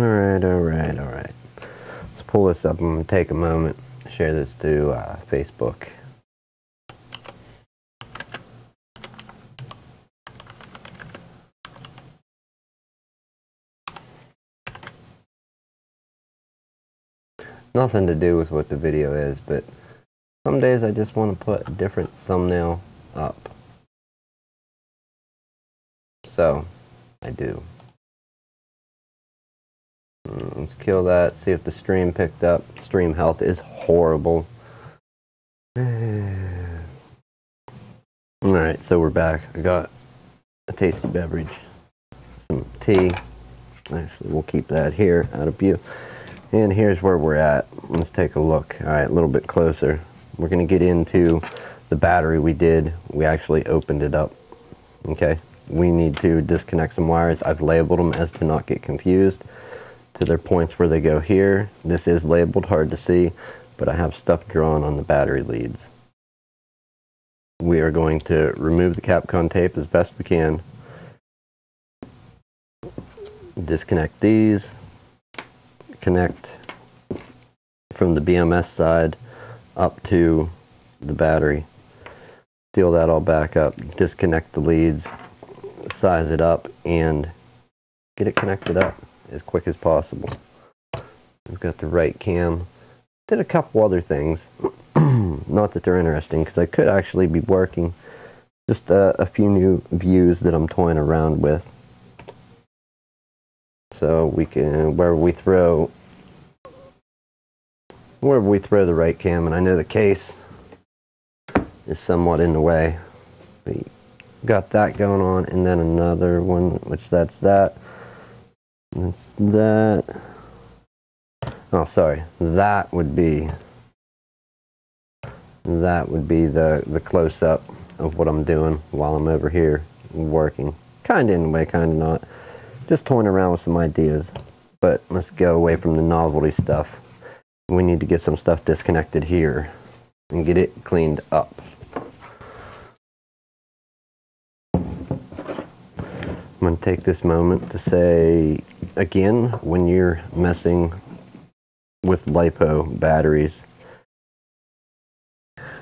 Alright. Let's pull this up. I'm going to take a moment, share this to Facebook. Nothing to do with what the video is, but some days I just want to put a different thumbnail up. So, I do. Let's kill that, see if the stream picked up. Stream health is horrible. Alright, so we're back. I got a tasty beverage. Some tea. Actually, we'll keep that here out of view. And here's where we're at. Let's take a look. Alright, a little bit closer. We're going to get into the battery we did. We actually opened it up. Okay, we need to disconnect some wires. I've labeled them as to not get confused. To their points where they go here. This is labeled, hard to see, but I have stuff drawn on the battery leads. We are going to remove the Capcom tape as best we can. Disconnect these. Connect from the BMS side up to the battery. Seal that all back up. Disconnect the leads. Size it up and get it connected up as quick as possible. We've got the right cam. Did a couple other things. Not that they're interesting, because I could actually be working just a few new views that I'm toying around with. So we can, wherever we throw the right cam, and I know the case is somewhat in the way. We got that going on, and then another one, which that's that. That's that. Oh, sorry. That would be the close-up of what I'm doing while I'm over here working. Kind of in a way, kind of not. Just toying around with some ideas. But let's go away from the novelty stuff. We need to get some stuff disconnected here and get it cleaned up. I'm going to take this moment to say, again, when you're messing with lipo batteries,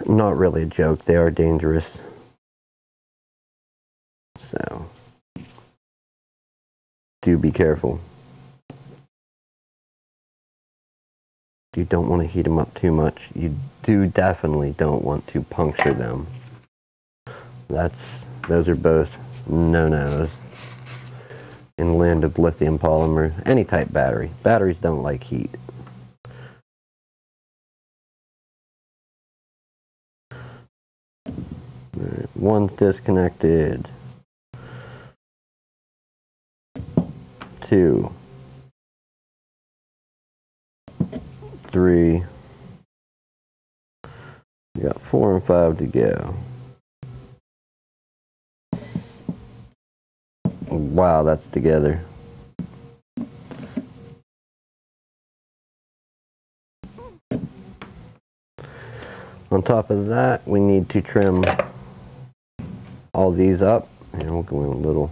not really a joke, they are dangerous. So, do be careful. You don't want to heat them up too much. You definitely don't want to puncture them. Those are both no-nos. In the land of lithium polymer, any type battery. Batteries don't like heat. Right, one's disconnected. 2, 3. We got 4 and 5 to go. Wow, that's together. On top of that, we need to trim all these up. And we'll go in a little.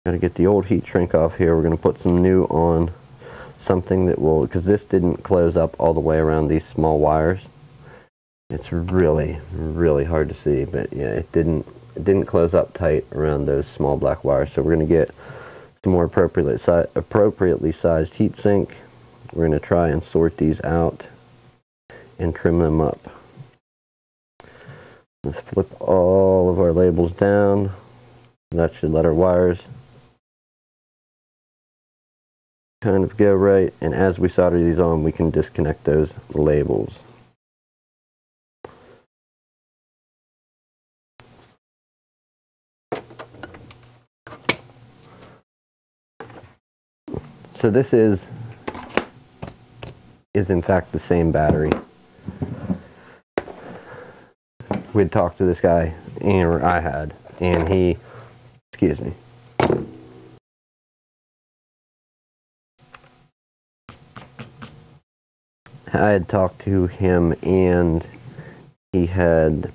Got to get the old heat shrink off here. We're going to put some new on. Something that will, because this didn't close up all the way around these small wires. It's really, really hard to see, but yeah, it didn't it didn't close up tight around those small black wires. So we're going to get some more appropriately sized heatsink. We're going to try and sort these out and trim them up. Let's flip all of our labels down. That should let our wires kind of go right, and as we solder these on, we can disconnect those labels. So this is in fact the same battery. We'd talked to this guy, or I had, and he, excuse me, I had talked to him, and he had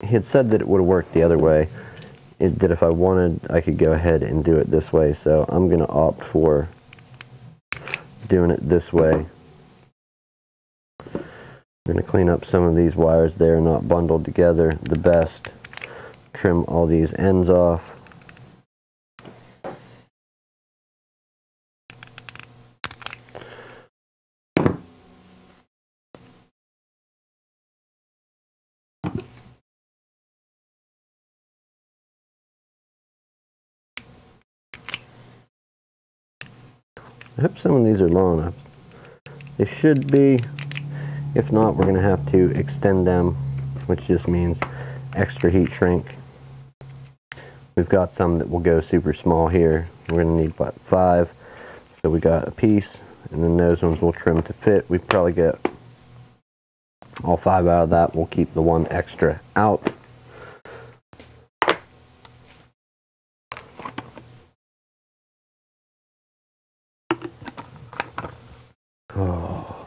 said that it would have worked the other way. That if I wanted, I could go ahead and do it this way. So I'm going to opt for doing it this way. I'm going to clean up some of these wires there, not bundled together the best. Trim all these ends off. I hope some of these are long enough. They should be. If not, we're going to have to extend them, which just means extra heat shrink. We've got some that will go super small here. We're going to need, what, 5? So we got a piece, and then those ones we'll trim to fit. We probably get all 5 out of that. We'll keep the one extra out. Oh.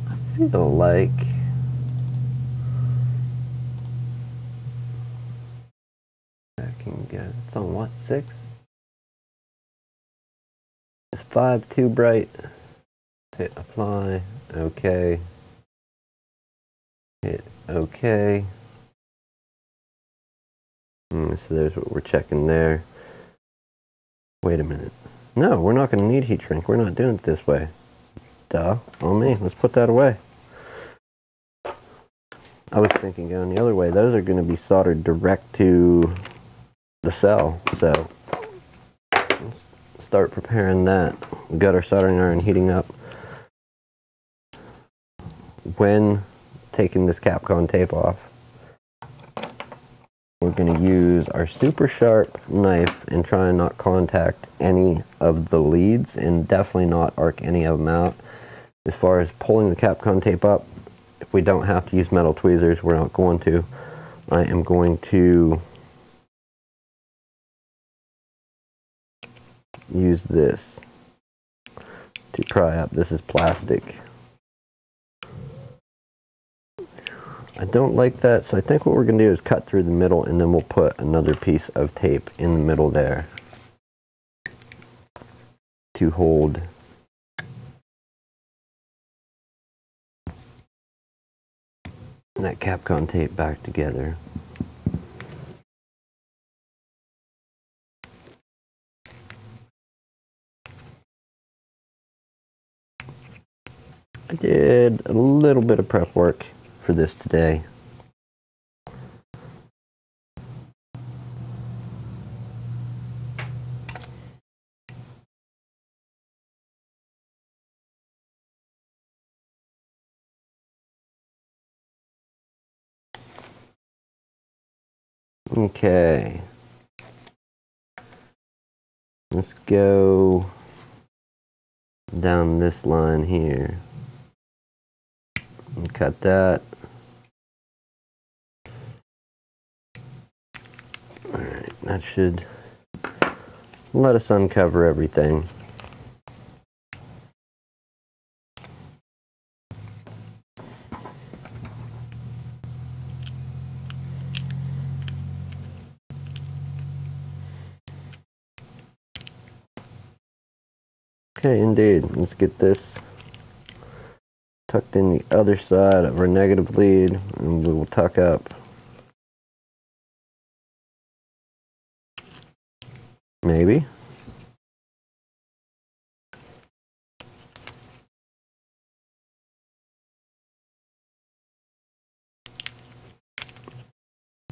I feel like I can get, it's on what, 6? Is 5 too bright? Hit apply, okay. Hit okay. So there's what we're checking there. Wait a minute. No, we're not going to need heat shrink. We're not doing it this way. Duh, on me. Let's put that away. I was thinking going the other way. Those are going to be soldered direct to the cell. So let's start preparing that. We've got our soldering iron heating up. When taking this Capcom tape off, we're going to use our super sharp knife and try and not contact any of the leads, and definitely not arc any of them out. As far as pulling the Capcom tape up, if we don't have to use metal tweezers, we're not going to. I am going to use this to pry up. This is plastic. I don't like that, so I think what we're going to do is cut through the middle, and then we'll put another piece of tape in the middle there to hold that Capcom tape back together. I did a little bit of prep work for this today. Okay. Let's go down this line here and cut that. Alright, that should let us uncover everything. Okay, indeed. Let's get this tucked in the other side of our negative lead, and we will tuck up maybe.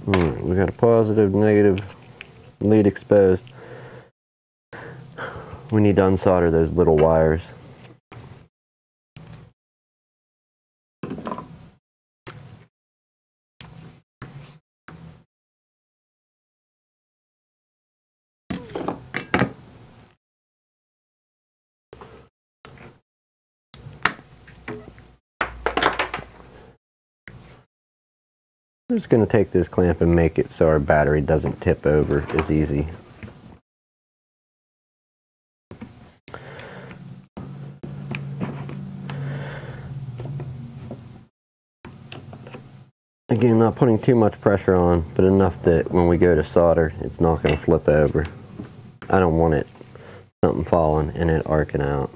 Alright, we got a positive, negative lead exposed. We need to unsolder those little wires. I'm just going to take this clamp and make it so our battery doesn't tip over as easy. Again, not putting too much pressure on, but enough that when we go to solder, it's not going to flip over. I don't want it, something falling and it arcing out.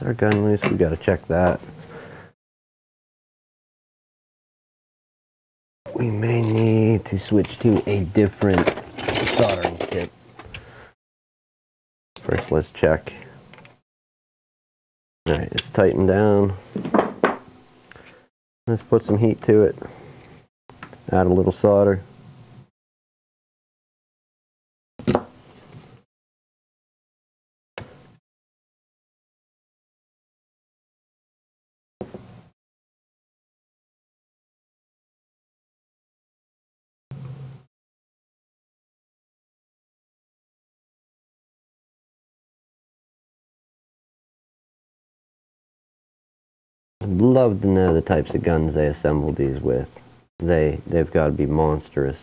Is our gun loose? We got to check that. We may need to switch to a different soldering kit. First, let's check. Alright, it's tightened down. Let's put some heat to it. Add a little solder. I'd love to know the types of guns they assemble these with. They've got to be monstrous.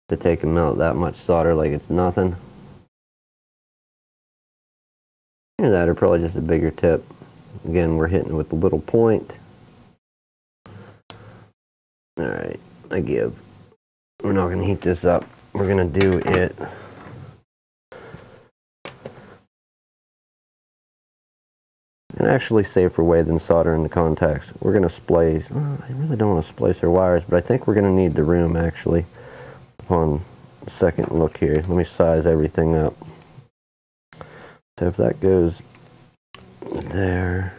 To take them out that much solder like it's nothing. Either that or probably just a bigger tip. Again, we're hitting with a little point. Alright, I give. We're not going to heat this up. We're going to do it an actually safer way than soldering the contacts. We're going to splice. I really don't want to splice our wires, but I think we're going to need the room actually upon the second look here. Let me size everything up. So if that goes there,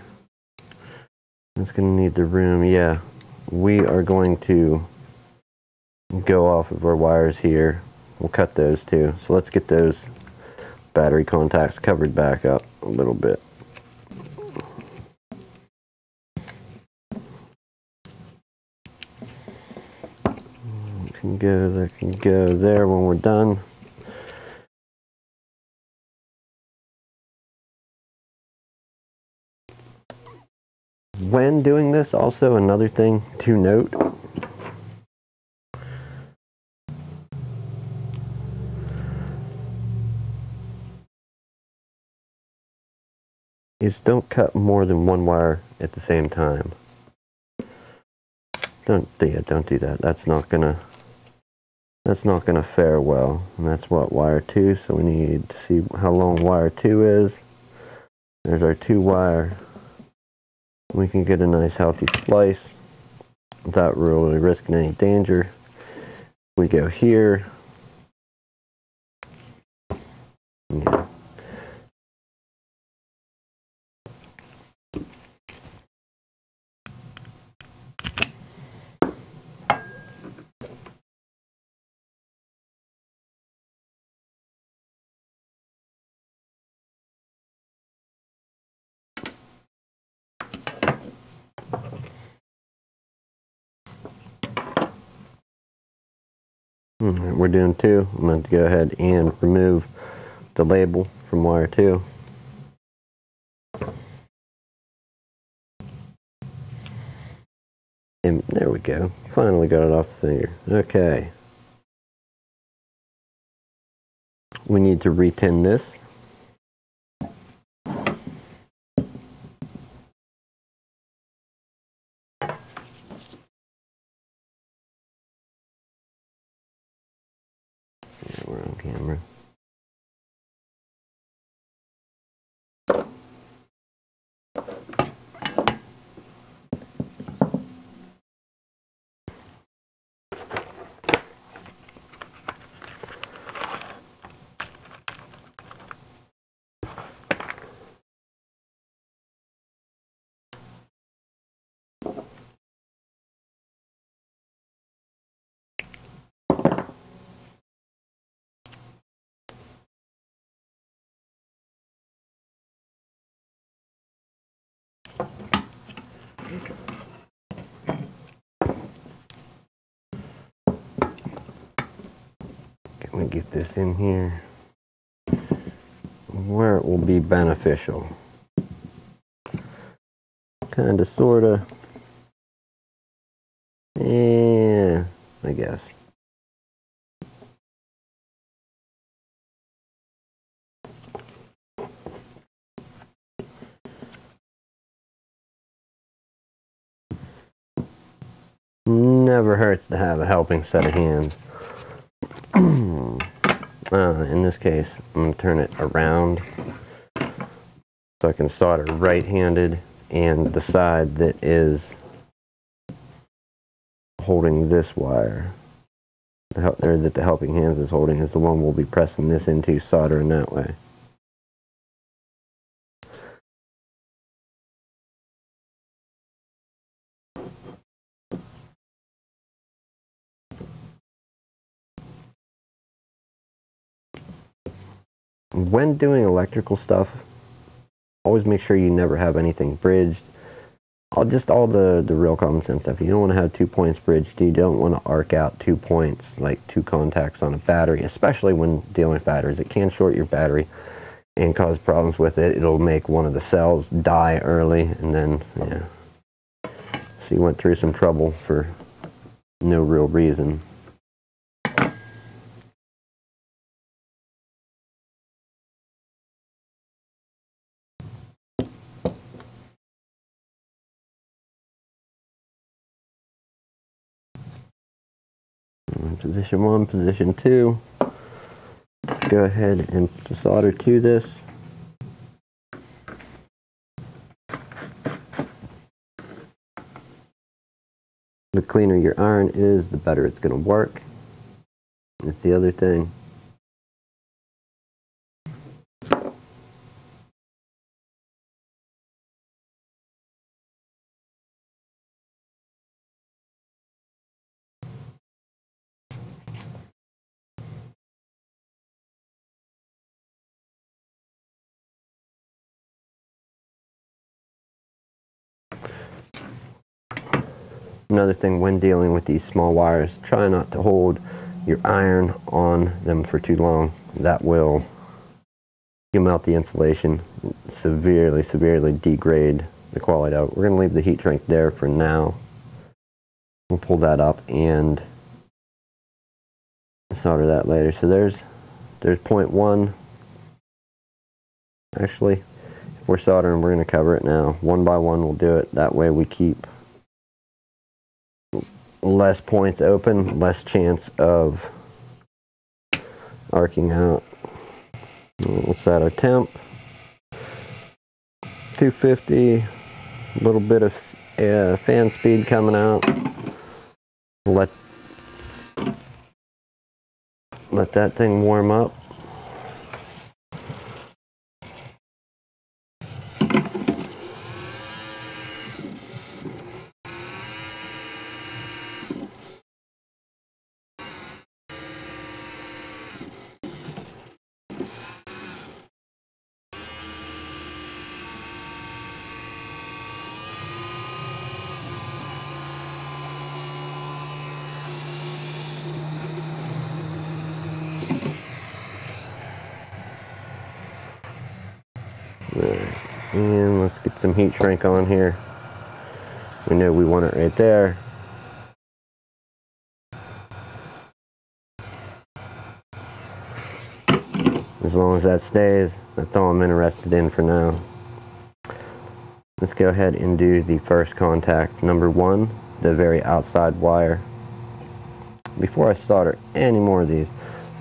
it's going to need the room. Yeah, we are going to go off of our wires here. We'll cut those too. So let's get those battery contacts covered back up a little bit. That can go there when we're done. When doing this, also another thing to note is don't cut more than one wire at the same time. Don't do that. That's not gonna fare well. And that's what, wire 2, so we need to see how long wire 2 is. There's our 2 wire. We can get a nice healthy splice without really risking any danger. We go here. Yeah. We're doing 2. I'm going to go ahead and remove the label from wire 2. And there we go. Finally got it off the finger. Okay. We need to retin this. We're on camera. Let me get this in here where it will be beneficial. Kinda, sorta. Yeah, I guess. Never hurts to have a helping set of hands. In this case, I'm going to turn it around so I can solder right-handed, and the side that is holding this wire, or that the helping hands is holding, is the one we'll be pressing this into, soldering that way. When doing electrical stuff, always make sure you never have anything bridged. All the real common sense stuff. You don't want to have 2 points bridged. You don't want to arc out 2 points, like 2 contacts on a battery, especially when dealing with batteries. It can short your battery and cause problems with it. It'll make one of the cells die early, and then, yeah. So you went through some trouble for no real reason. Position 1, position 2. Let's go ahead and solder to this. The cleaner your iron is, the better it's going to work. That's the other thing. Another thing when dealing with these small wires, try not to hold your iron on them for too long. That will melt the insulation, severely degrade the quality out. We're going to leave the heat shrink there for now. We'll pull that up and solder that later. So there's point 1. Actually, if we're soldering, we're going to cover it now. 1 by 1 we'll do it. That way we keep less points open, less chance of arcing out. We'll set our temp. 250, a little bit of fan speed coming out. Let that thing warm up. Alright, and let's get some heat shrink on here. We know we want it right there. As long as that stays, that's all I'm interested in for now. Let's go ahead and do the first contact, number 1, the very outside wire. Before I solder any more of these,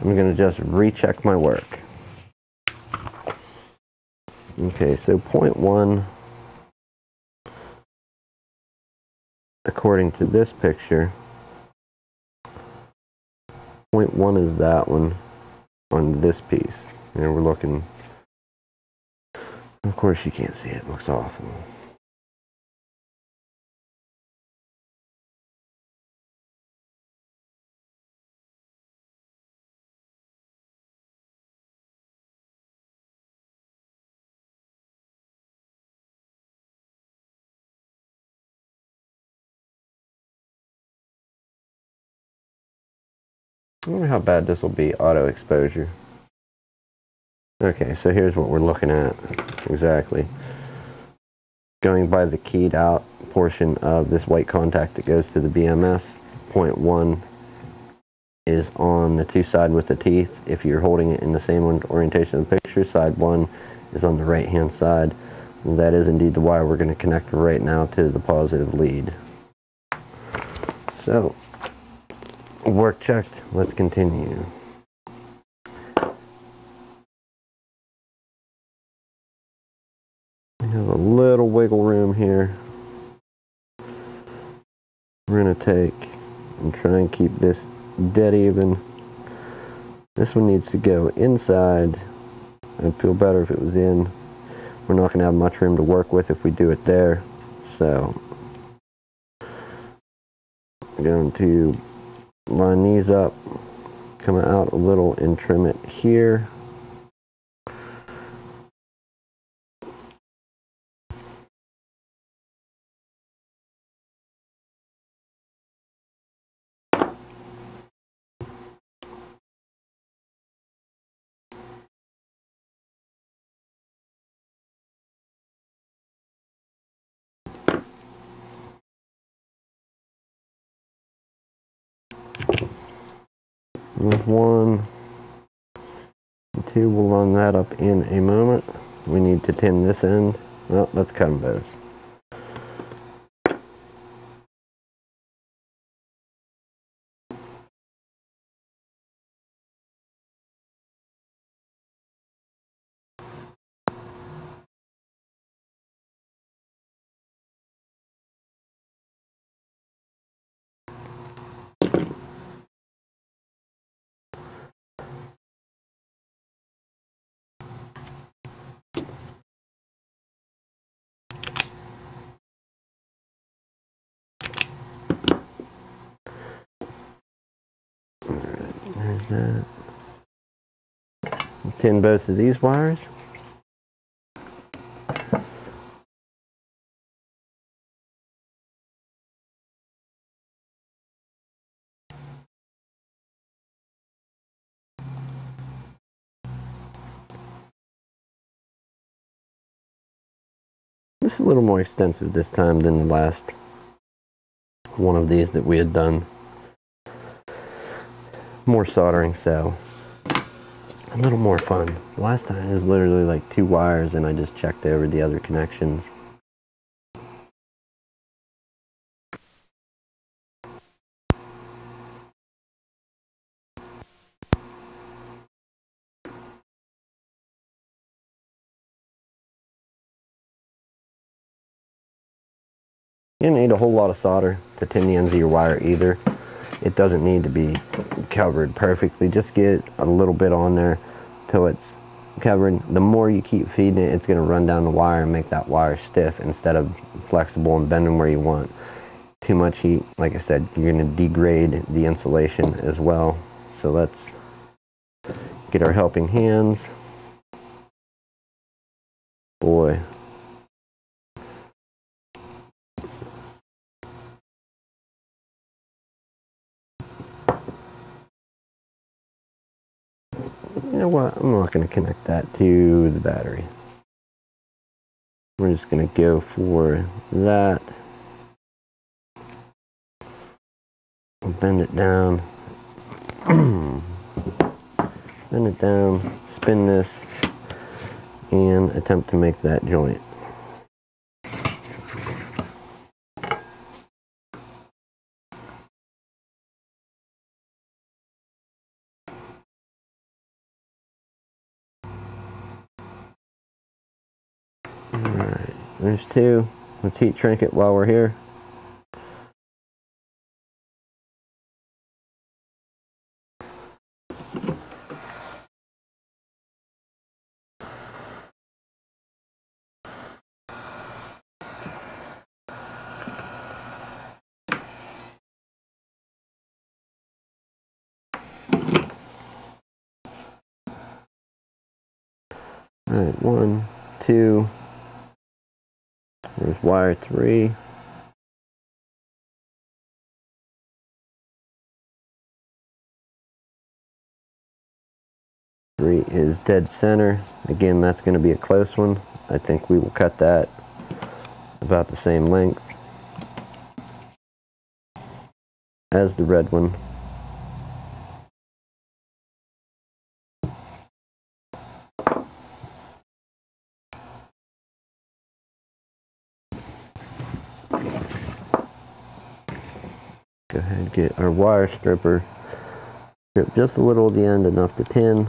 I'm going to just recheck my work. Okay, so point 1, according to this picture, point 1 is that one on this piece. And we're looking, of course you can't see it, it looks awful. I wonder how bad this will be auto exposure. Okay, so here's what we're looking at exactly. Going by the keyed out portion of this white contact that goes to the BMS, point 1 is on the 2 side with the teeth. If you're holding it in the same orientation of the picture, side 1 is on the right hand side. And that is indeed the wire we're going to connect right now to the positive lead. So, work checked, let's continue. We have a little wiggle room here. We're going to take and try and keep this dead even. This one needs to go inside. I'd feel better if it was in. We're not going to have much room to work with if we do it there. So, I'm going to line these up, come out a little and trim it here. There's 1, 2, we'll line that up in a moment. We need to tin this end. Well, let's cut them both. There's that. Tin both of these wires. This is a little more extensive this time than the last one of these that we had done. More soldering, so a little more fun. Last time it was literally like 2 wires and I just checked over the other connections. You don't need a whole lot of solder to tin the ends of your wire either. It doesn't need to be covered perfectly. Just get a little bit on there till it's covered. The more you keep feeding it, it's going to run down the wire and make that wire stiff instead of flexible and bending where you want. Too much heat, like I said, you're going to degrade the insulation as well. So let's get our helping hands. Boy. know what? I'm not going to connect that to the battery. We're just going to go for that. I'll bend it down. Bend it down, spin this, and attempt to make that joint. Alright, there's two. Let's heat shrink it while we're here. Alright, 1, 2. There's wire 3. Three is dead center. Again, that's going to be a close one. I think we will cut that about the same length as the red one. Go ahead and get our wire stripper. Strip just a little at the end, enough to tin.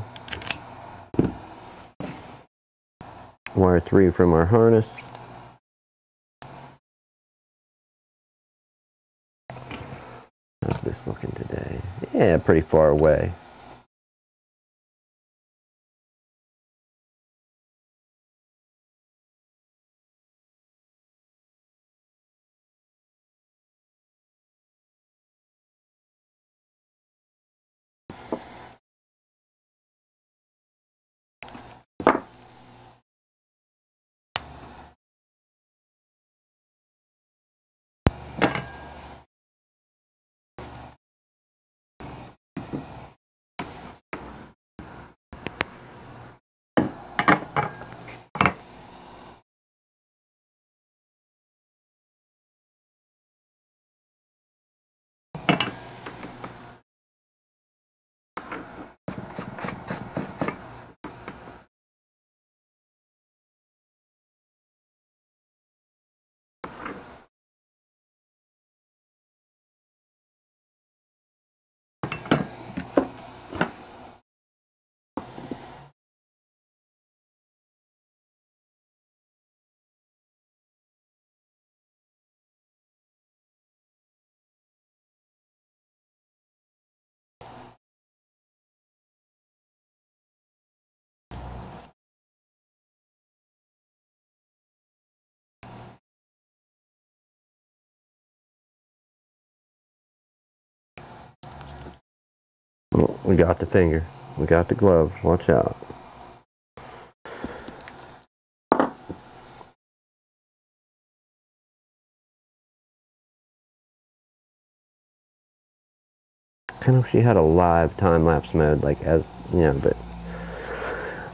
Wire 3 from our harness. How's this looking today? Yeah, pretty far away. Oh, we got the finger. We got the glove. Watch out. Kind of, she had a live time-lapse mode, like, as you know, but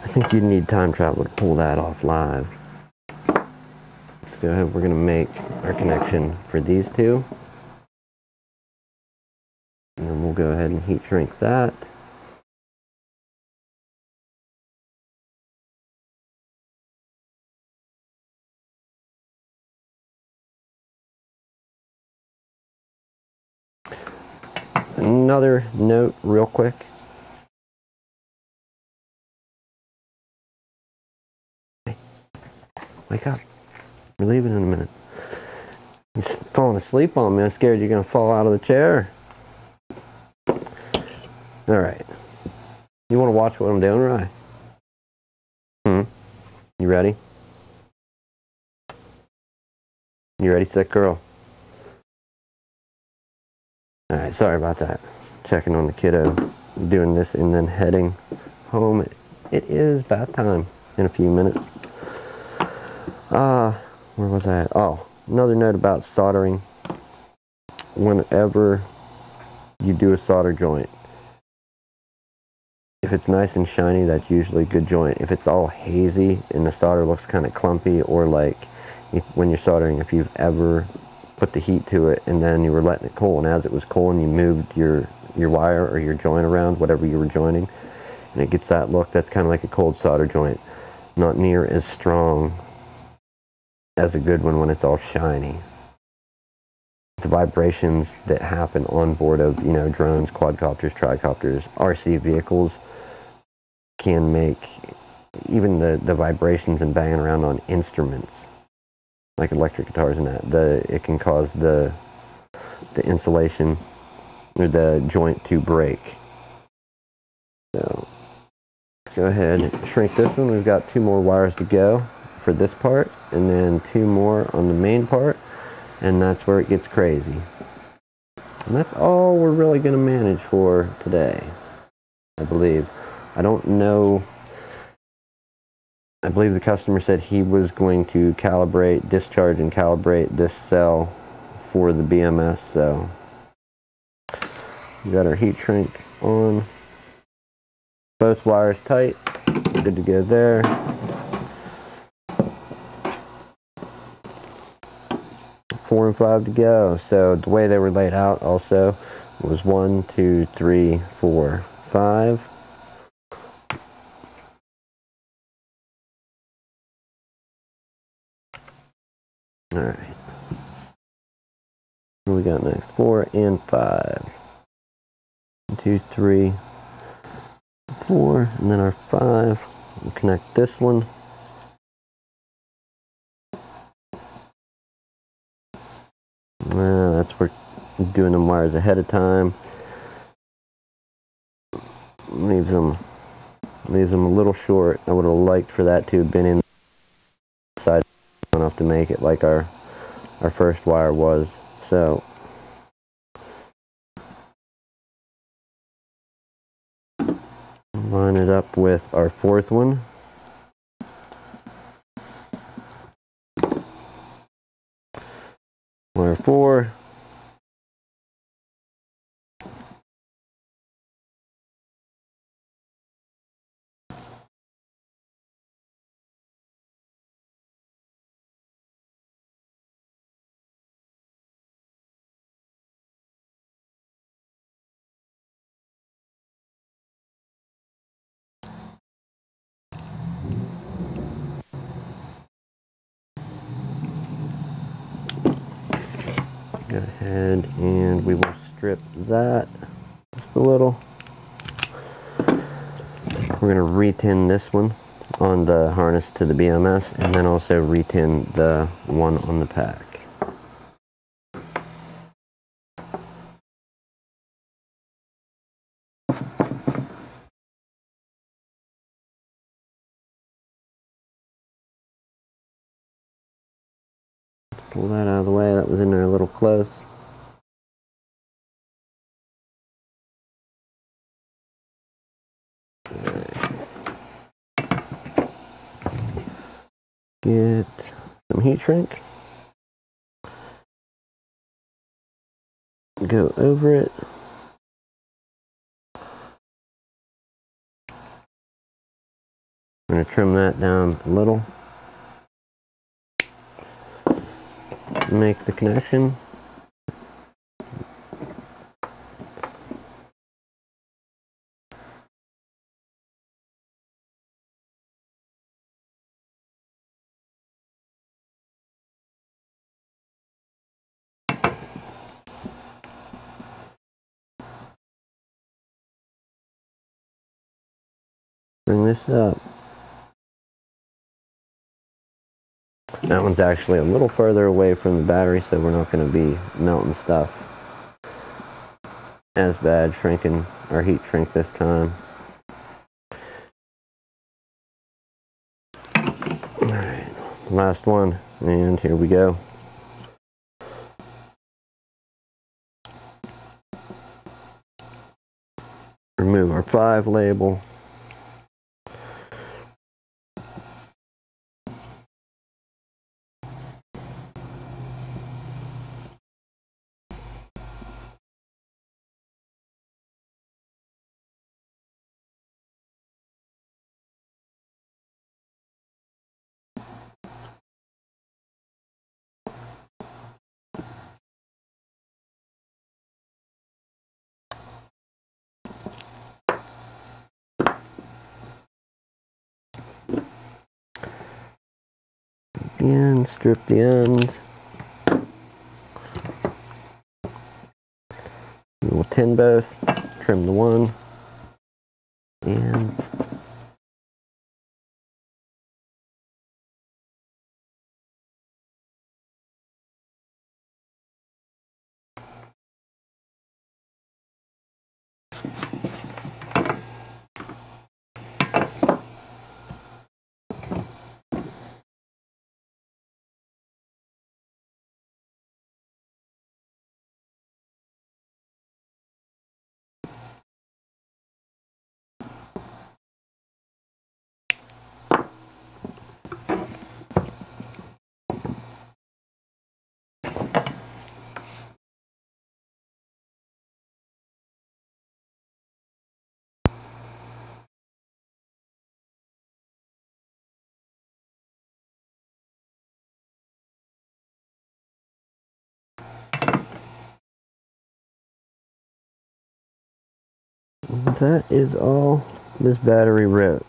I think you'd need time travel to pull that off live. Let's go ahead. We're going to make our connection for these two. And then we'll go ahead and heat shrink that. Another note real quick. Hey, wake up. We're leaving in a minute. You're falling asleep on me. I'm scared you're going to fall out of the chair. Alright. You want to watch what I'm doing, right? You ready? You ready, sick girl? Alright, sorry about that. Checking on the kiddo. Doing this and then heading home. It is bath time in a few minutes. Where was I at? Oh, another note about soldering. Whenever you do a solder joint, If it's nice and shiny, that's usually a good joint. If it's all hazy and the solder looks kind of clumpy, or like when you're soldering, if you've ever put the heat to it and then you were letting it cool, and as it was cool and you moved your wire or your joint around, whatever you were joining, and it gets that look, that's kind of like a cold solder joint. Not near as strong as a good one when it's all shiny. The vibrations that happen on board of, you know, drones, quadcopters, tricopters, RC vehicles can make even the vibrations and banging around on instruments like electric guitars and that, it can cause the insulation or the joint to break. So go ahead and shrink this one. We've got 2 more wires to go for this part, and then 2 more on the main part, and that's where it gets crazy. And that's all we're really going to manage for today, I believe. I don't know. I believe the customer said he was going to calibrate, discharge and calibrate this cell for the BMS, so we got our heat shrink on. Both wires tight. Good to go there. Four and 5 to go. So the way they were laid out also was 1, 2, 3, 4, 5. Alright. What we got next? 4 and 5. 1, 2, 3, 4, and then our 5. We'll connect this one. That's where doing them wires ahead of time leaves them a little short. I would have liked for that to have been inside enough to make it like our first wire was. So line it up with our 4th one. Wire 4. Go ahead and we will strip that just a little. We're going to retin this one on the harness to the BMS, and then also retin the one on the pack. Pull that out of the way, that was in there a little close. Get some heat shrink. Go over it. I'm going to trim that down a little. Make the connection. Bring this up. That one's actually a little further away from the battery, so we're not going to be melting stuff as bad, shrinking our heat shrink this time. Alright, last one, and here we go. Remove our 5 label. And strip the end. We'll tin both, trim the one, and that is all this battery wrote.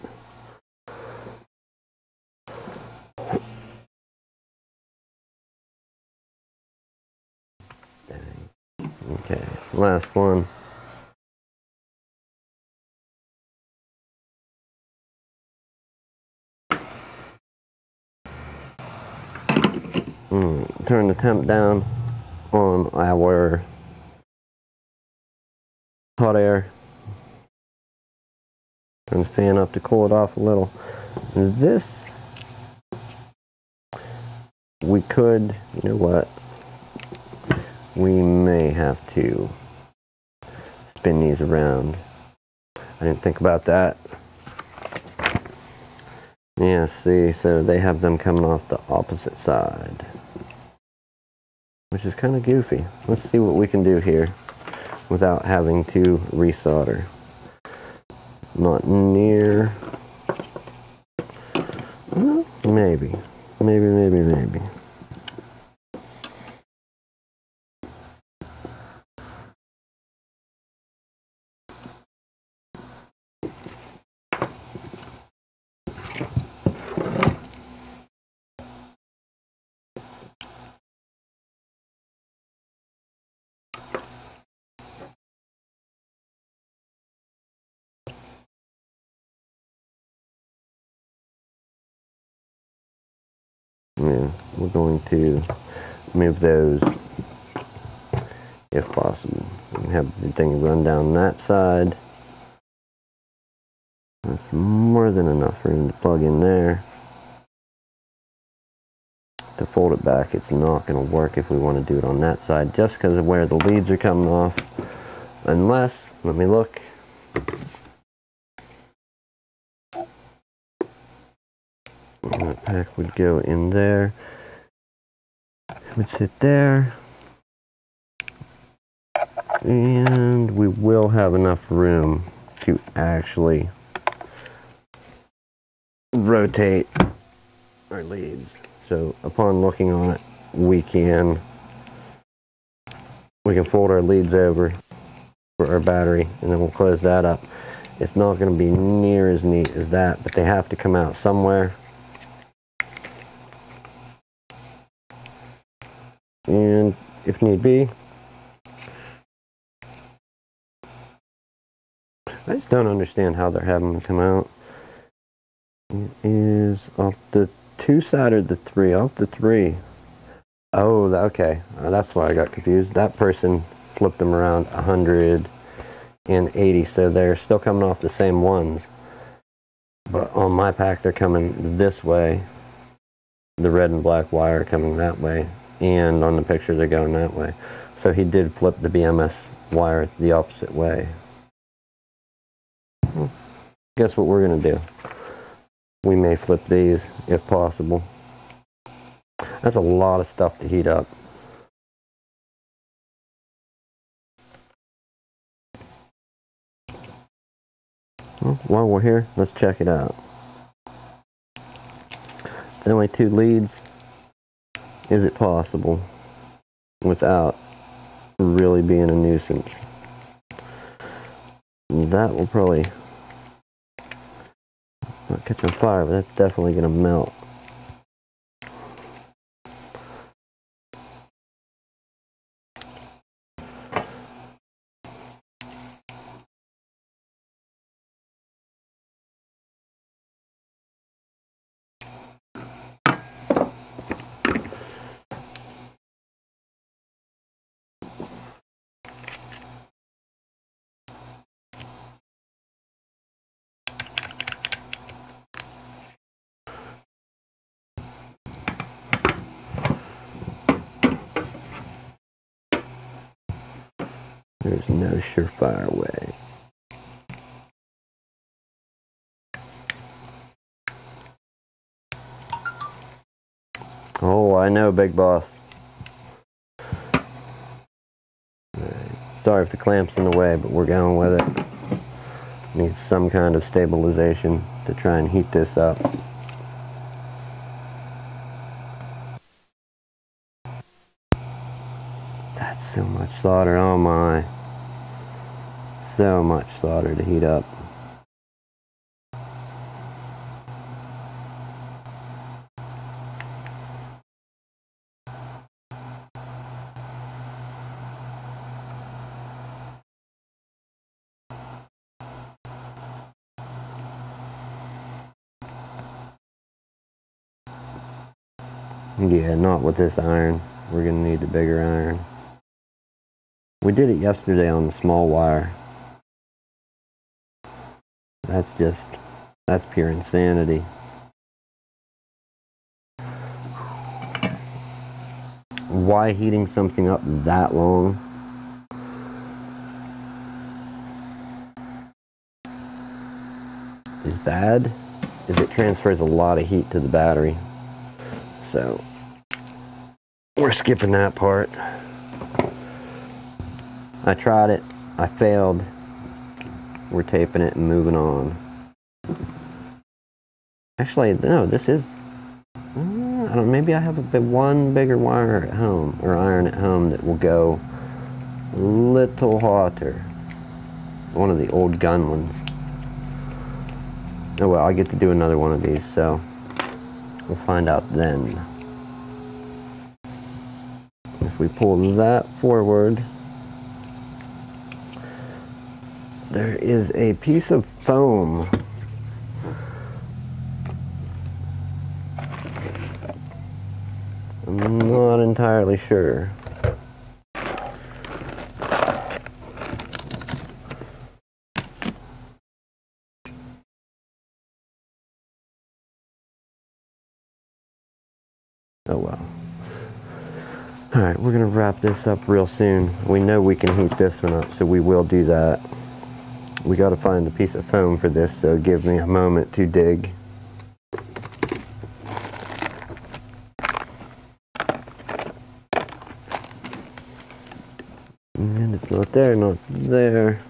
Okay, last one. Turn the temp down on our hot air. Turn the fan up to cool it off a little. This, we could, you know what, we may have to spin these around. I didn't think about that. Yeah, see, so they have them coming off the opposite side, which is kind of goofy. Let's see what we can do here without having to resolder. Not near. Well, maybe. Maybe. Yeah, we're going to move those if possible. We have the thing run down that side. That's more than enough room to plug in there. To fold it back, it's not going to work if we want to do it on that side, just because of where the leads are coming off. Unless, let me look. That pack would go in there. It would sit there. And we will have enough room to actually rotate our leads. So upon looking on it, we can fold our leads over for our battery, and then we'll close that up. It's not going to be near as neat as that, but they have to come out somewhere. And if need be, I just don't understand how they're having them come out. It is off the 2 side or the 3? Off the 3. Oh, okay. That's why I got confused. That person flipped them around 180, so they're still coming off the same ones. But on my pack, they're coming this way. The red and black wire coming that way. And on the picture, they're going that way. So he did flip the BMS wire the opposite way. Guess what we're going to do? We may flip these if possible. That's a lot of stuff to heat up. Well, while we're here, let's check it out. It's only 2 leads. Is it possible without really being a nuisance? That will probably not catch on fire, but that's definitely going to melt. There's no surefire way. Oh, I know, big boss. Sorry if the clamp's in the way, but we're going with it. Needs some kind of stabilization to try and heat this up. That's so much solder, oh my. So much solder to heat up. Yeah, not with this iron. We're gonna need the bigger iron. We did it yesterday on the small wire. That's pure insanity. Why heating something up that long? Is bad, is it transfers a lot of heat to the battery. So, we're skipping that part. I tried it, I failed. We're taping it and moving on. Actually, no, this is, I don't know, maybe I have one bigger wire at home, or iron at home, that will go a little hotter. One of the old gun ones. Oh well, I get to do another one of these, so we'll find out then. If we pull that forward, there is a piece of foam. I'm not entirely sure. Oh well. Alright, we're going to wrap this up real soon. We know we can heat this one up, so we will do that. We got to find a piece of foam for this, so give me a moment to dig. And it's not there, not there.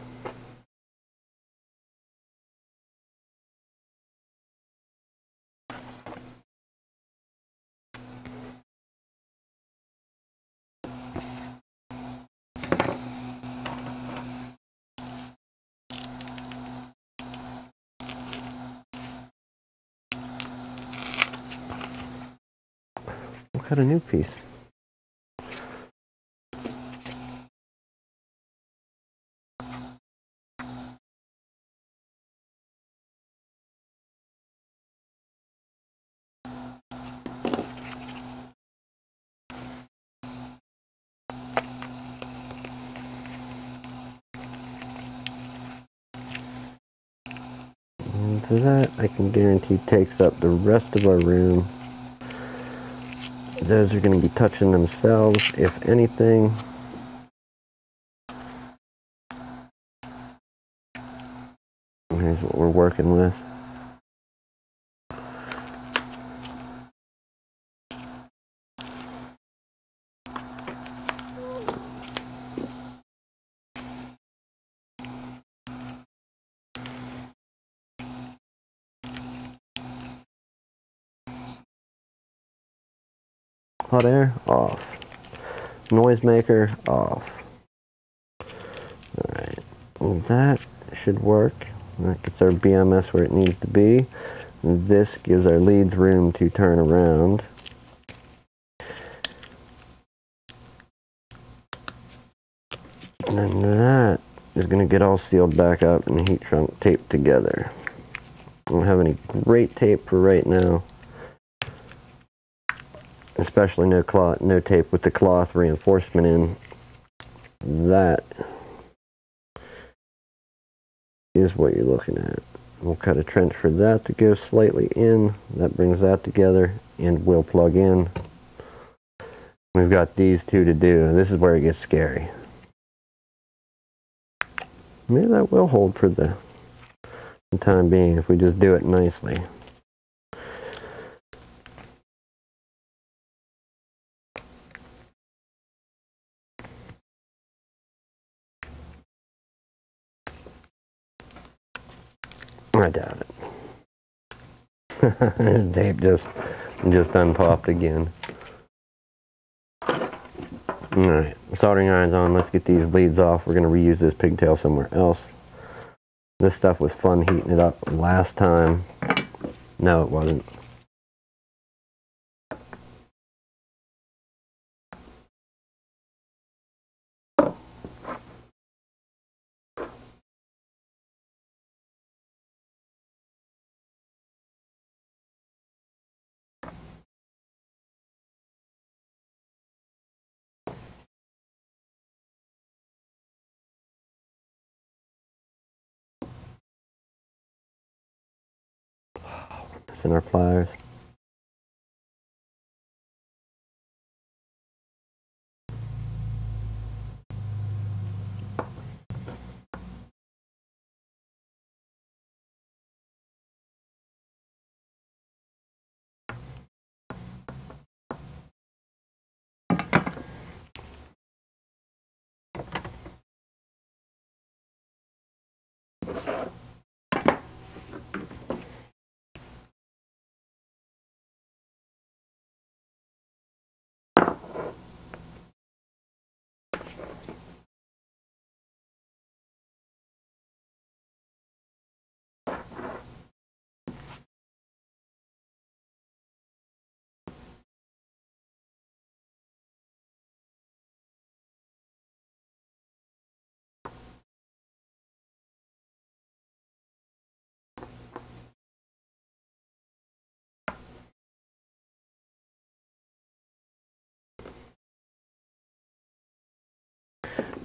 We'll cut a new piece. And so that, I can guarantee, takes up the rest of our room. Those are going to be touching themselves, if anything. Here's what we're working with. Hot air, off. Noisemaker, off. Alright, well, that should work. That gets our BMS where it needs to be. This gives our leads room to turn around. And then that is going to get all sealed back up and heat shrunk taped together. I don't have any great tape for right now. Especially no tape with the cloth reinforcement in. That is what you're looking at. We'll cut a trench for that to go slightly in. That brings that together, and we'll plug in. We've got these two to do. This is where it gets scary. Maybe that will hold for the time being if we just do it nicely. I doubt it. His tape just unpopped again. Alright, soldering iron's on. Let's get these leads off. We're going to reuse this pigtail somewhere else. This stuff was fun heating it up last time. No, it wasn't. Missing our pliers.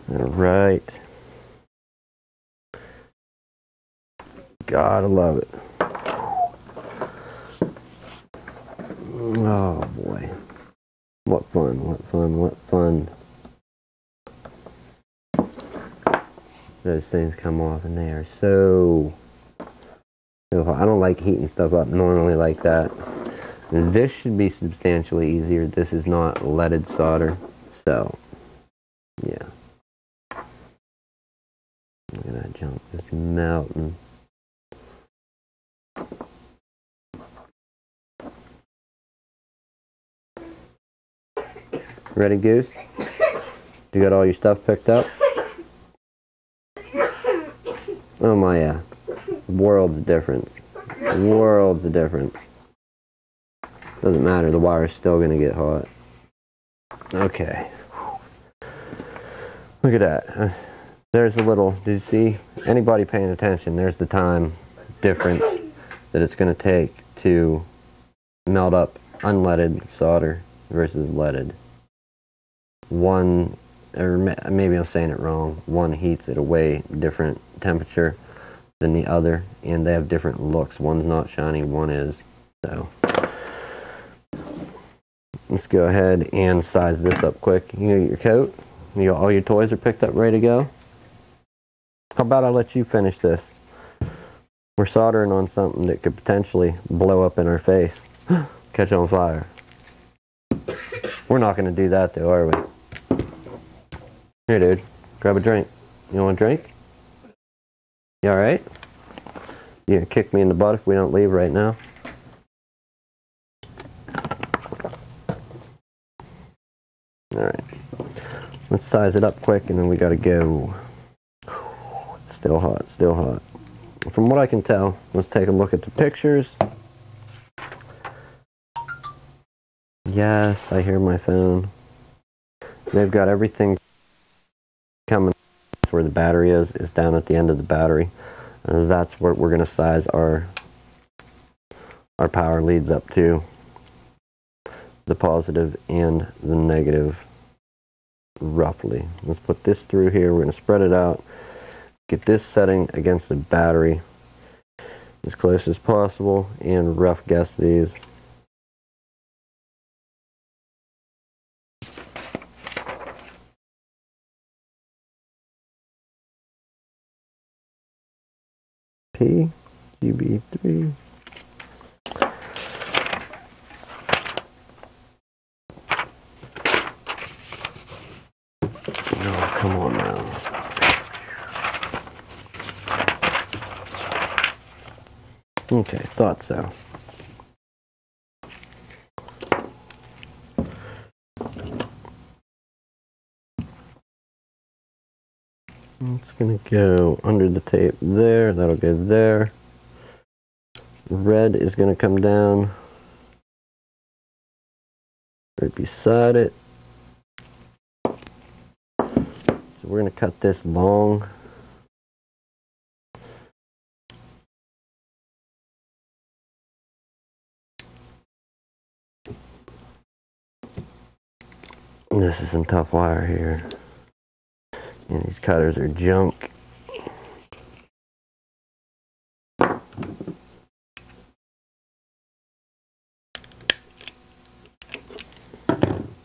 Alright. Gotta love it. Oh boy. What fun, what fun, what fun. Those things come off and they are so hot. I don't like heating stuff up normally like that. This should be substantially easier. This is not leaded solder, so yeah. Look at that junk just melting. Ready, Goose? You got all your stuff picked up? Oh my, yeah. Worlds of difference. Worlds of difference. Doesn't matter, the wire's still gonna get hot. Okay. Look at that. There's a little, did you see? Anybody paying attention, there's the time difference that it's gonna take to melt up unleaded solder versus leaded. One, or maybe I'm saying it wrong, one heats at a way different temperature than the other, and they have different looks. One's not shiny, one is. So let's go ahead and size this up quick. You got your coat, you got all your toys are picked up, ready to go. How about I let you finish this? We're soldering on something that could potentially blow up in our face. Catch on fire. We're not going to do that though, are we? Here, dude. Grab a drink. You want a drink? You alright? You gonna kick me in the butt if we don't leave right now? Alright. Let's size it up quick and then we gotta go. Still hot, still hot. From what I can tell, let's take a look at the pictures. Yes, I hear my phone. They've got everything coming. Where the battery is down at the end of the battery. And that's what we're going to size our power leads up to. The positive and the negative, roughly. Let's put this through here. We're going to spread it out. Get this setting against the battery as close as possible and rough guess these. P, GB3. Oh, come on now. Okay, thought so. It's going to go under the tape there. That'll go there. Red is going to come down right beside it. So we're going to cut this long. This is some tough wire here. And these cutters are junk.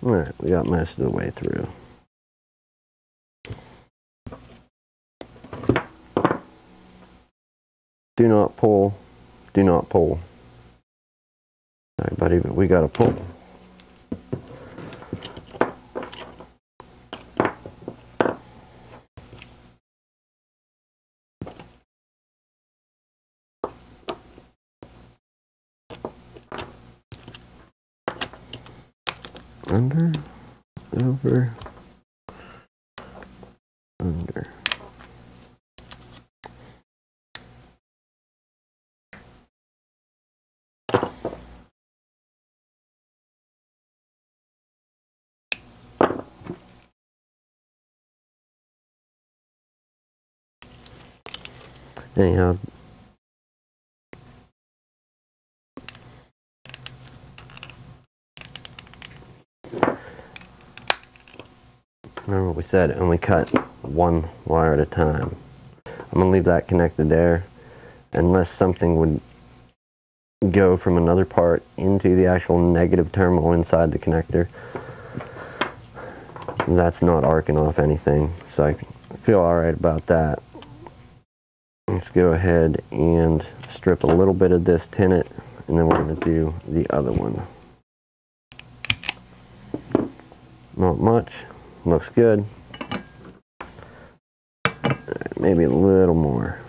Alright, we got most of the way through. Do not pull. Do not pull. Alright, buddy, but we gotta pull. Under, over, under. Anyhow, remember what we said, only cut one wire at a time. I'm going to leave that connected there unless something would go from another part into the actual negative terminal inside the connector. That's not arcing off anything, so I feel alright about that. Let's go ahead and strip a little bit of this, tin it, and then we're going to do the other one. Not much. Looks good. Maybe a little more.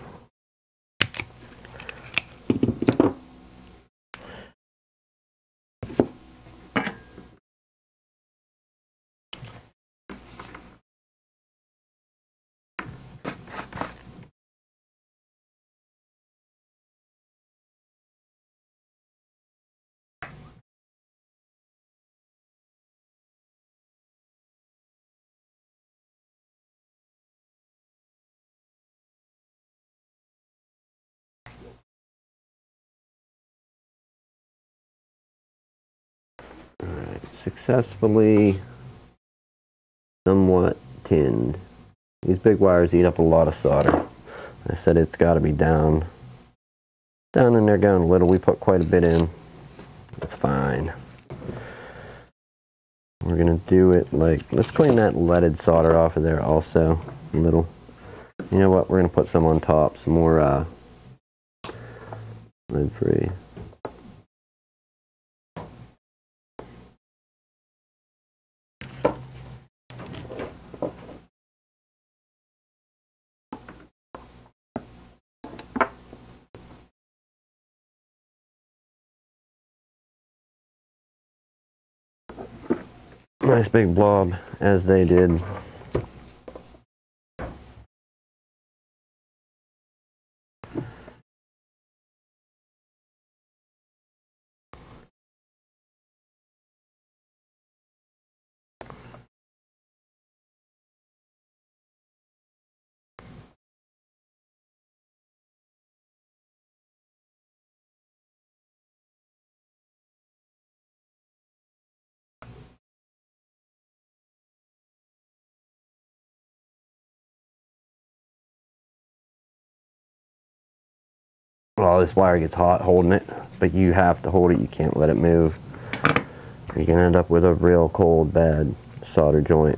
Alright, successfully somewhat tinned. These big wires eat up a lot of solder. I said it's got to be down in there going a little. We put quite a bit in. It's fine. We're going to do it like, let's clean that leaded solder off of there also a little. You know what, we're going to put some on top, some more lead free. Nice big blob, as they did. Well, this wire gets hot holding it, but you have to hold it. You can't let it move. You can end up with a real cold, bad solder joint.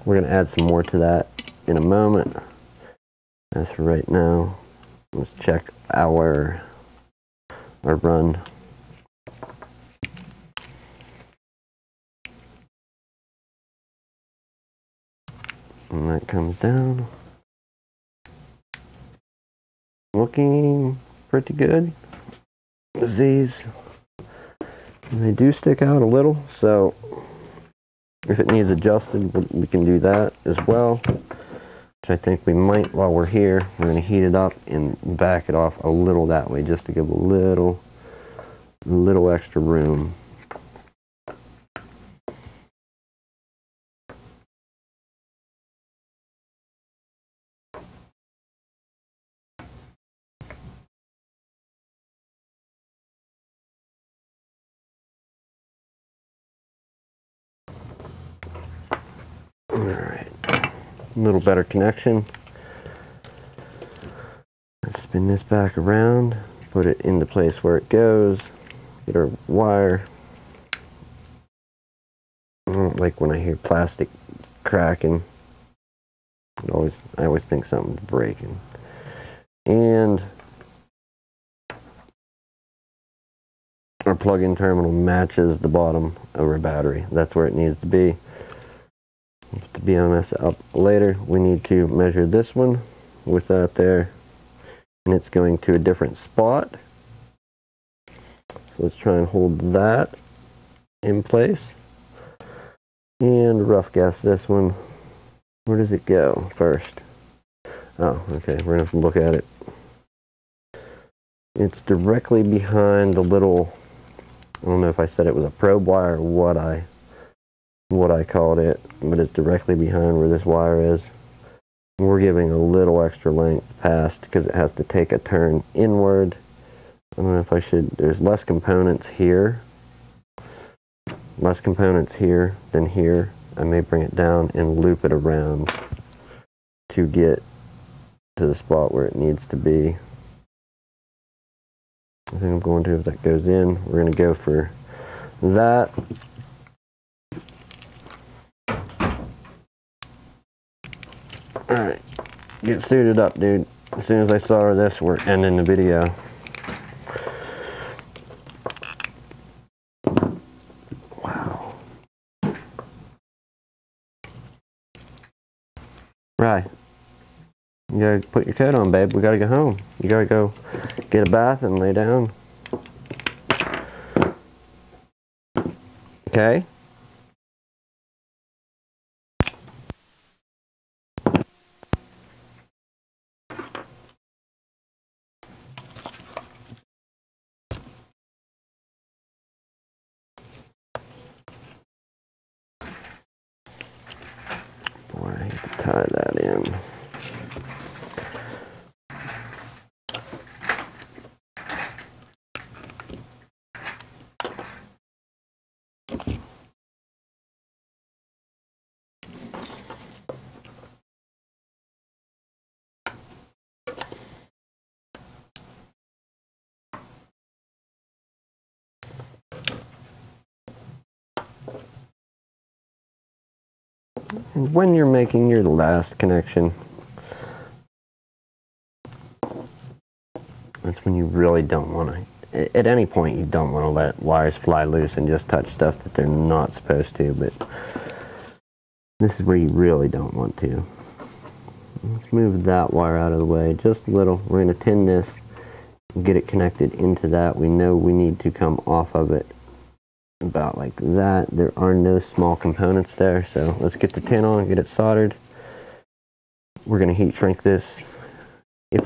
We're going to add some more to that in a moment. As for right now, Let's check our run. And that comes down. Looking pretty good. These, they do stick out a little, so if it needs adjusted, we can do that as well. Which I think we might while we're here. We're going to heat it up and back it off a little that way, just to give a little extra room. Alright, a little better connection. Let's spin this back around, put it in the place where it goes, get our wire. I don't like when I hear plastic cracking. I always think something's breaking. And our plug-in terminal matches the bottom of our battery. That's where it needs to be. Put the BMS up later. We need to measure this one with that there, and it's going to a different spot. So let's try and hold that in place and rough guess this one. Where does it go first? Oh, okay, we're gonna have to look at it. It's directly behind the little, I don't know if I said it was a probe wire or what I called it, but it's directly behind where this wire is. We're giving a little extra length past because it has to take a turn inward. I don't know if I should, there's less components here. Less components here than here. I may bring it down and loop it around to get to the spot where it needs to be. I think I'm going to, if that goes in, we're going to go for that. Alright, get suited up, dude. As soon as I saw this, we're ending the video. Wow. Right. You gotta put your coat on, babe. We gotta go home. You gotta go get a bath and lay down. Okay? Boy, I hate to tie that in. And when you're making your last connection, that's when you really don't want to, at any point you don't want to let wires fly loose and just touch stuff that they're not supposed to, but this is where you really don't want to. Let's move that wire out of the way just a little. We're going to tin this and get it connected into that. We know we need to come off of it about like that. There are no small components there, so let's get the tin on, get it soldered. We're going to heat shrink this.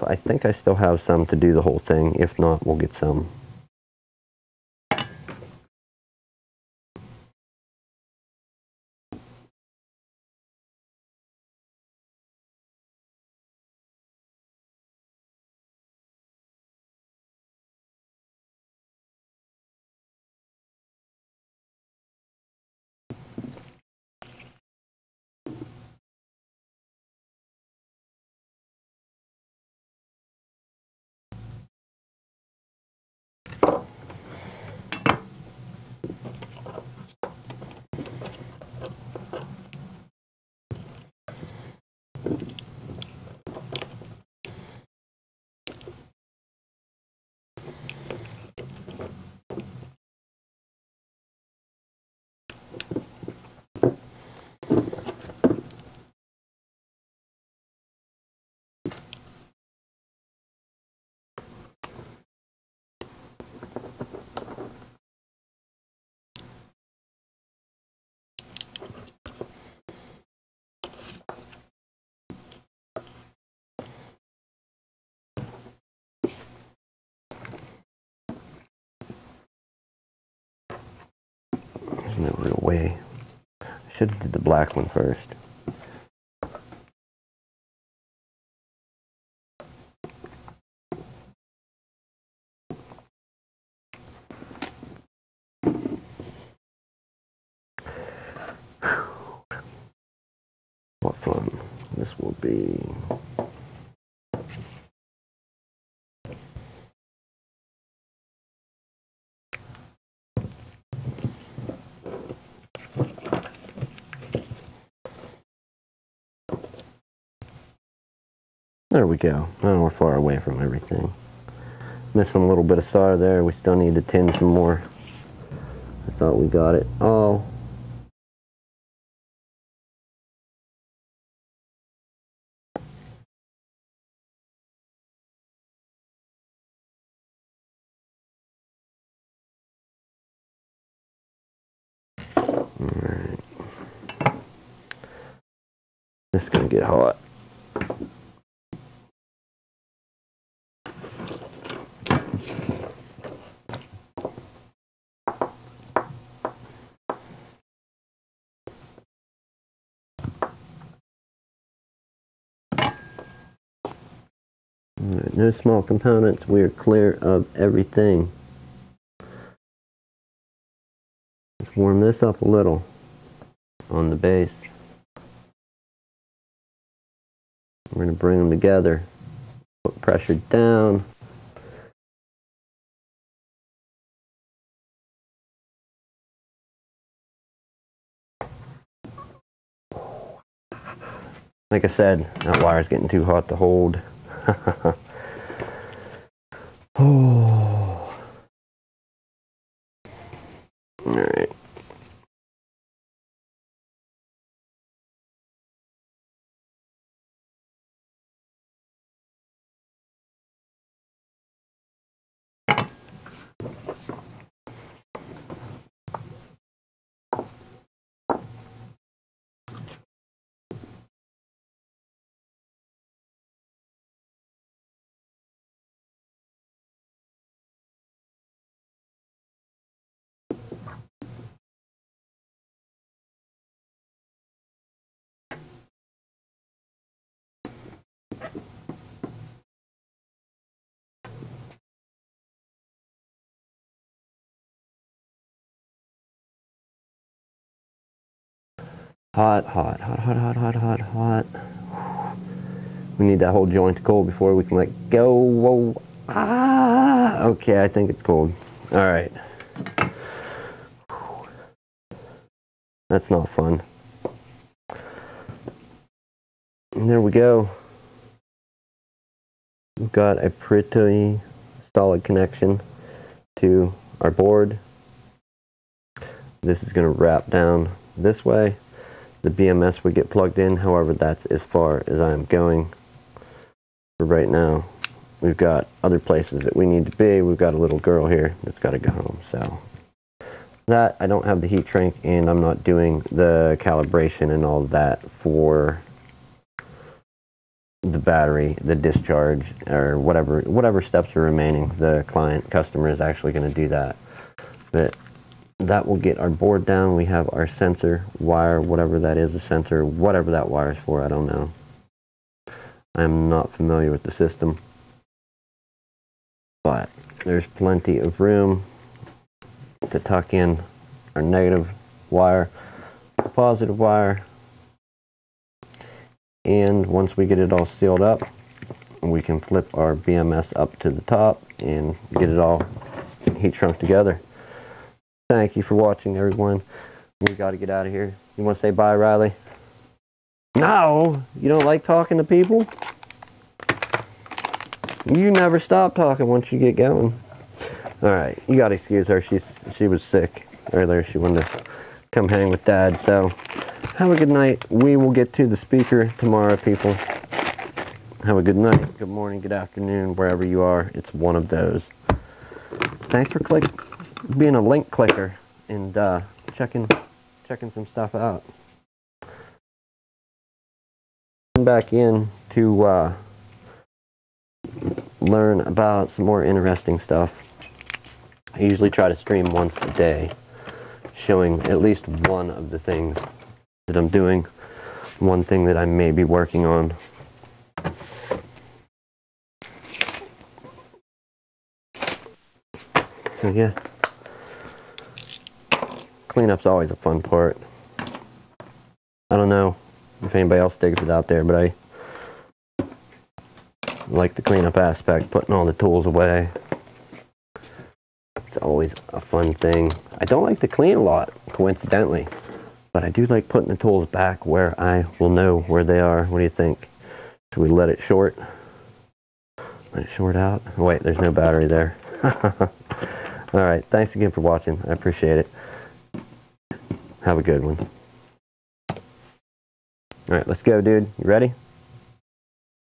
I think I still have some to do the whole thing. If not, we'll get some. in a real way. I should have did the black one first. What fun this will be. There we go. Now we're far away from everything. Missing a little bit of solder there. We still need to tin some more. I thought we got it all. Alright. This is gonna get hot. Alright, no small components. We are clear of everything. Let's warm this up a little on the base. We're going to bring them together. Put pressure down. Like I said, that wire's getting too hot to hold. Oh. All right. Hot, hot, hot, hot, hot, hot, hot, hot. We need that whole joint to cool before we can let go. Whoa. Ah, okay, I think it's cold. All right. That's not fun. And there we go. We've got a pretty solid connection to our board. This is going to wrap down this way. The BMS would get plugged in, however, that's as far as I am going for right now. We've got other places that we need to be. We've got a little girl here that's got to go home. So that, I don't have the heat shrink, and I'm not doing the calibration and all of that for the battery, the discharge, or whatever steps are remaining. The customer is actually going to do that. But that will get our board down. We have our sensor wire, whatever that is, a sensor, whatever that wire is for, I don't know. I'm not familiar with the system. But there's plenty of room to tuck in our negative wire, the positive wire. And once we get it all sealed up, we can flip our BMS up to the top and get it all heat shrunk together. Thank you for watching, everyone. We got to get out of here. You want to say bye, Riley? No! You don't like talking to people? You never stop talking once you get going. Alright, you got to excuse her. She was sick earlier. She wanted to come hang with Dad. So, have a good night. We will get to the speaker tomorrow, people. Have a good night, good morning, good afternoon, wherever you are. It's one of those. Thanks for being a link clicker and checking some stuff out. Come back in to learn about some more interesting stuff. I usually try to stream once a day. showing at least one of the things that I'm doing, one thing that I may be working on. So yeah, cleanup's always a fun part. I don't know if anybody else digs it out there, but I like the cleanup aspect, putting all the tools away. It's always a fun thing. I don't like to clean a lot, coincidentally, but I do like putting the tools back where I will know where they are. What do you think? Should we let it short? Let it short out? Oh, wait, there's no battery there. Alright, thanks again for watching. I appreciate it. Have a good one. Alright, let's go, dude. You ready?